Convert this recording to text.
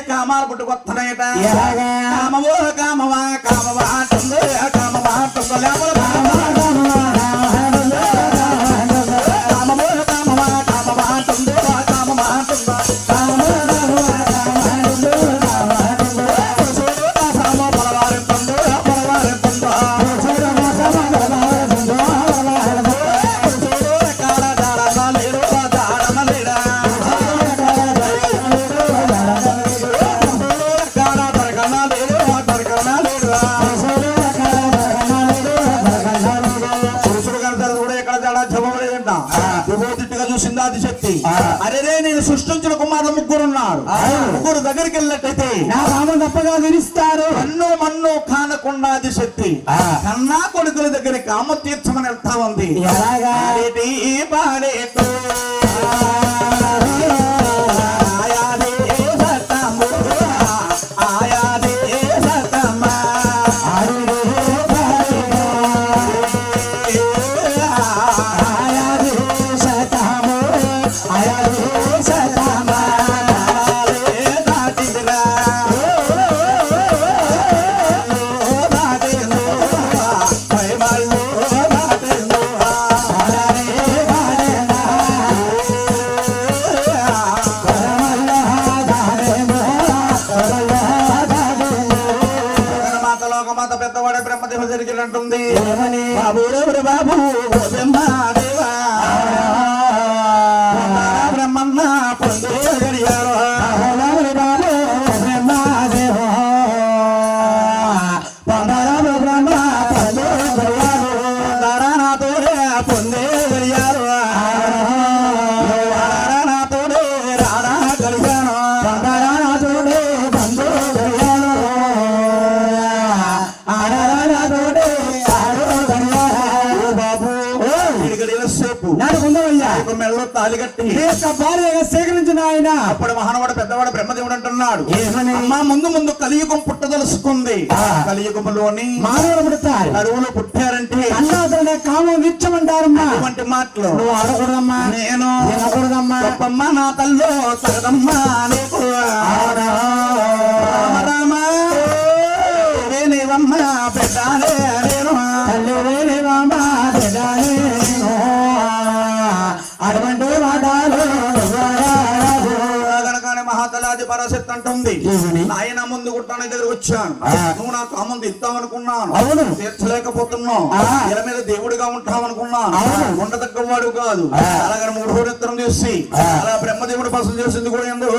కామాలు పుట్టుకొస్తున్నాయట కామవో కామవా కామవా అంటుందో కామవా అంటుందో లేకపోతే కామవో కామవా కామవా అంటుందో కామవా అంటుందో చూసింది శక్తి అరే నేను సృష్టించిన కుమారులు ముగ్గురున్నారు ముగ్గురు దగ్గరికి వెళ్ళినట్టయితే నా రామం తప్పగా వినిస్తారు మన్ను మన్ను కానకుండా అది శక్తి కన్నా కొడుకుల దగ్గర కామ తీర్చమని వెళ్తా ఉంది పెద్దవాడే బ్రహ్మదేవ జరిగినట్టుంది బాబు బాబు బ్రహ్మదేవా బ్రహ్మన్న పొందే గడియారు బాబు బ్రహ్మదేవ బ్రహ్మ పొందే గడియారు నాతోడే పొందే గడియారు నాతోడే రాధా గడియాను నాతోడే బంధు గడియాను మెడలో తాలి కట్టి భార్యగా సేకరించిన ఆయన అప్పుడు మహానవాడు పెద్దవాడు బ్రహ్మదేవుడు అంటున్నాడు అమ్మా ముందు ముందు కలియుగం పుట్టదలుసుకుంది కలియుగంలోని మానవుడు పుడతారు అడవులు పుట్టారంటే అన్నాదరనే కామం విచ్చమంటారమ్మా అటువంటి మాటలు నువ్వు ఆడకూడదమ్మా నేను వినకూడదమ్మా తప్పమ్మా నా తల్లో సగదమ్మా నీకు రామా రేనేవమ్మా పెట్టాలే నేను తల్లి రేనేవమ్మా పెట్టాలే అటువంటి మాటలు కనుకనే మహాతలాది పరశక్తి అంటుంది ఆయన ముందు కుట్టాన దగ్గర వచ్చాను నువ్వు నాకు కామం ఇస్తామనుకున్నాను అవును తీర్చలేకపోతున్నావు ఇలా మీద దేవుడిగా ఉంటామనుకున్నాను ఉండదగ్గ వాడు కాదు అలాగే 3 హోరెత్తరం చేసి అలా బ్రహ్మదేవుడు పసలు చేసింది కూడా ఎందుకు